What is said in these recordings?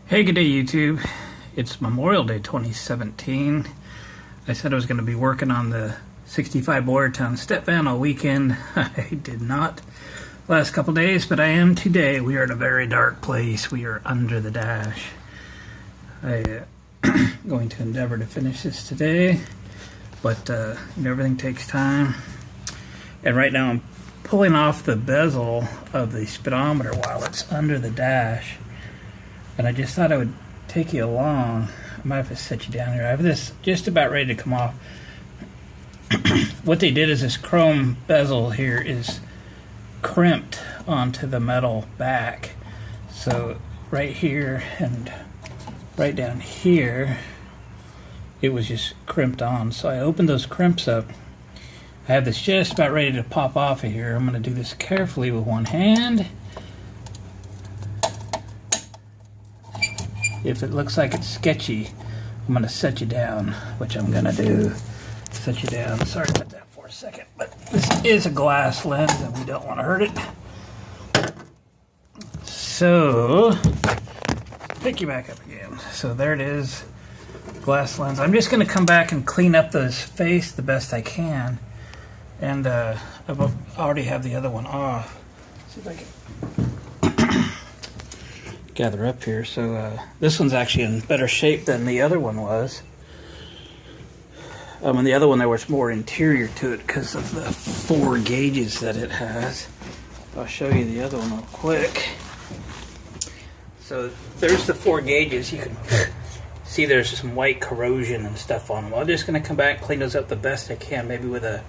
Hey, good day YouTube. It's Memorial Day 2017. I said I was going to be working on the 65 Boyertown Stepvan all weekend. I did not last couple days, but I am today. We are in a very dark place. We are under the dash. I'm going to endeavor to finish this today, but everything takes time. And right now I'm pulling off the bezel of the speedometer while it's under the dash. And I just thought I would take you along. I might have to set you down here. I have this just about ready to come off. What they did is this chrome bezel here is crimped onto the metal back. So right here and right down here, it was just crimped on. So I opened those crimps up. I have this just about ready to pop off of here. I'm going to do this carefully with one hand. If it looks like it's sketchy, I'm going to set you down, which I'm going to do. Set you down. Sorry about that for a second, but this is a glass lens and we don't want to hurt it. So, pick you back up again. So there it is, glass lens. I'm just going to come back and clean up this face the best I can. And I already have the other one off. See if I can gather up here. So this one's actually in better shape than the other one was. And the other one there was more interior to it because of the 4 gauges that it has. I'll show you the other one real quick. So there's the 4 gauges. You can see there's some white corrosion and stuff on them. I'm just going to come back and clean those up the best I can, maybe with a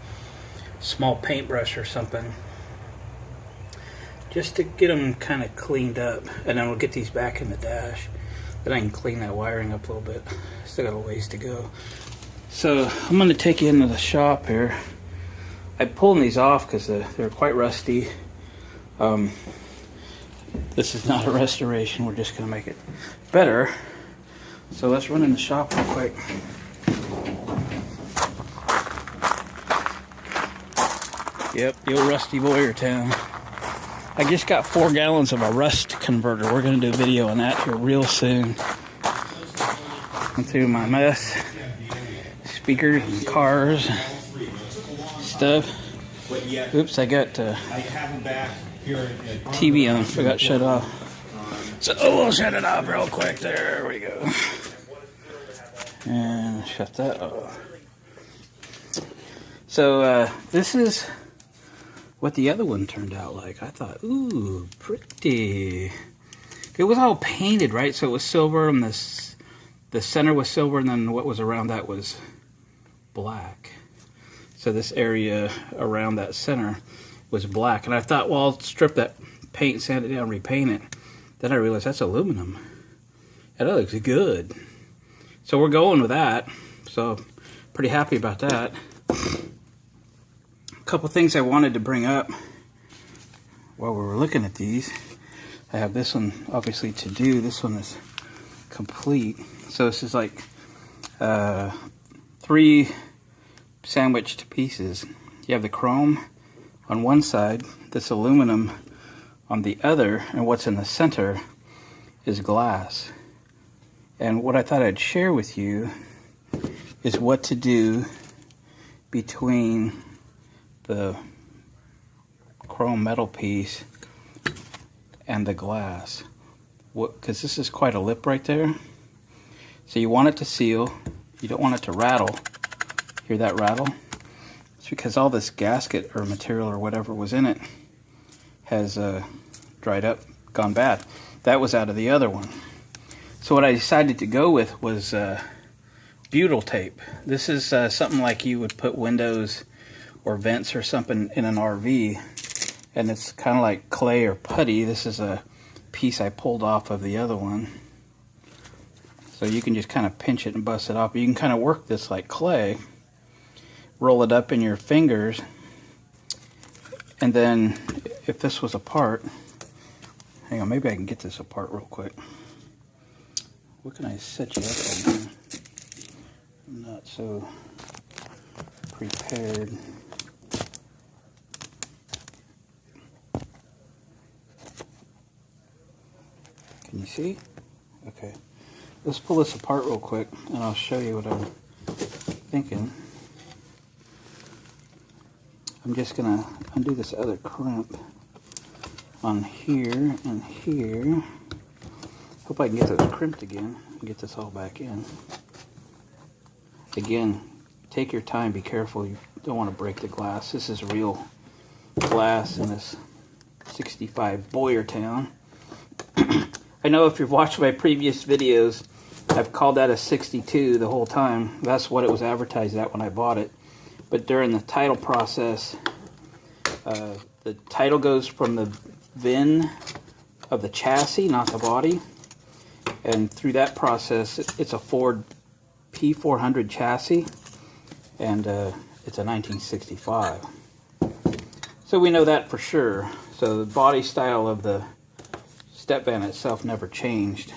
small paintbrush or something, just to get them kind of cleaned up, and then we'll get these back in the dash. Then I can clean that wiring up a little bit. Still got a ways to go. So I'm going to take you into the shop here. I'm pulling these off because they're quite rusty. This is not a restoration. We're just going to make it better. So let's run in the shop real quick. Yep, the old rusty Boyertown. I just got 4 gallons of a rust converter. We're going to do a video on that here real soon. Went through my mess. Speakers and cars and stuff. Oops, I got TV on. Forgot to shut off. So we'll shut it off real quick. There we go. And shut that off. So this is what the other one turned out like. I thought, ooh, pretty. It was all painted, right? So it was silver, and the center was silver, and then what was around that was black. So this area around that center was black. And I thought, well, I'll strip that paint, sand it down, repaint it. Then I realized that's aluminum. And that looks good. So we're going with that. So pretty happy about that. Couple things I wanted to bring up while we were looking at these. I have this one obviously to do. This one is complete. So this is like 3 sandwiched pieces. You have the chrome on one side, this aluminum on the other, and what's in the center is glass. And what I thought I'd share with you is what to do between the chrome metal piece and the glass, because this is quite a lip right there. So you want it to seal, you don't want it to rattle. Hear that rattle? It's because all this gasket or material or whatever was in it has dried up, gone bad. That was out of the other one. So what I decided to go with was butyl tape. This is something like you would put windows or vents or something in an RV, and it's kind of like clay or putty. This is a piece I pulled off of the other one, so you can just kind of pinch it and bust it off. You can kind of work this like clay, roll it up in your fingers, and then if this was apart, hang on, maybe I can get this apart real quick. What can I set you up on here? I'm not so prepared. Can you see? Okay, let's pull this apart real quick and I'll show you what I'm thinking. I'm just gonna undo this other crimp on here and here. Hope I can get those crimped again and get this all back in. Again, take your time, be careful, you don't want to break the glass. This is real glass in this 65 Boyertown. I know if you've watched my previous videos, I've called that a 62 the whole time. That's what it was advertised at when I bought it. But during the title process, the title goes from the VIN of the chassis, not the body. And through that process, it's a Ford P400 chassis, and it's a 1965. So we know that for sure. So the body style of the Stepvan itself never changed.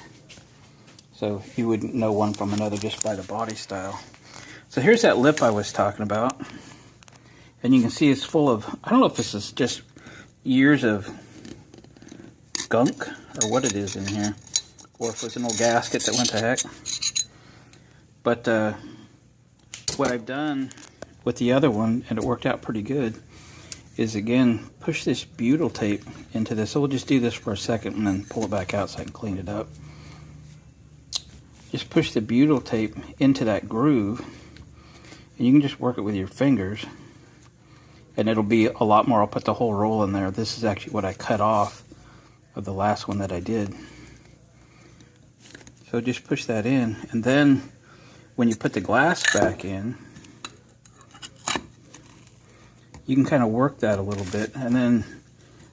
So you wouldn't know one from another just by the body style. So here's that lip I was talking about. And you can see it's full of, I don't know if this is just years of gunk or what it is in here, or if it's an old gasket that went to heck. But what I've done with the other one, and it worked out pretty good, is again push this butyl tape into this. So we'll just do this for a second and then pull it back out so I can clean it up. Just push the butyl tape into that groove, and you can just work it with your fingers, and it'll be a lot more. I'll put the whole roll in there. This is actually what I cut off of the last one that I did. So just push that in, and then when you put the glass back in, you can kind of work that a little bit. And then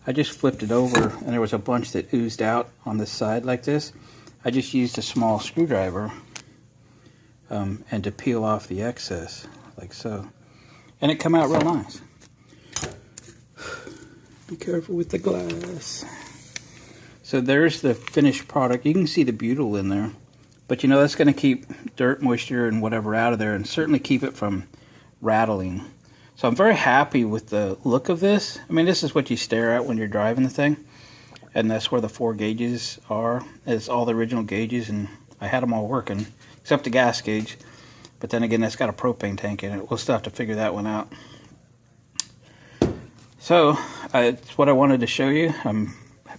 I just flipped it over, and there was a bunch that oozed out on this side like this. I just used a small screwdriver and to peel off the excess, like so. And it come out real nice. Be careful with the glass. So there's the finished product. You can see the butyl in there. But you know, that's going to keep dirt, moisture, and whatever out of there, and certainly keep it from rattling. So I'm very happy with the look of this. I mean, this is what you stare at when you're driving the thing. And that's where the 4 gauges are. It's all the original gauges, and I had them all working, except the gas gauge. But then again, that's got a propane tank in it. We'll still have to figure that one out. So, it's what I wanted to show you. I'm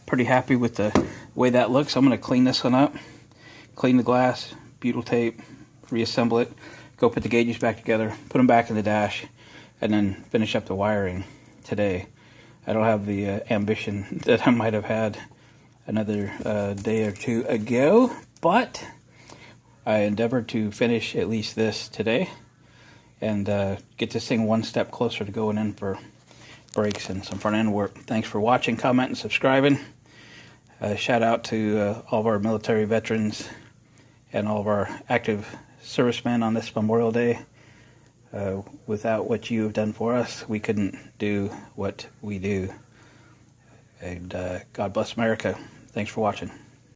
pretty happy with the way that looks. I'm going to clean this one up. Clean the glass, butyl tape, reassemble it, go put the gauges back together, put them back in the dash, and then finish up the wiring today. I don't have the ambition that I might have had another day or two ago, but I endeavored to finish at least this today and get this thing one step closer to going in for brakes and some front end work. Thanks for watching, commenting, and subscribing. Shout out to all of our military veterans and all of our active servicemen on this Memorial Day. Without what you have done for us, we couldn't do what we do. And God bless America. Thanks for watching.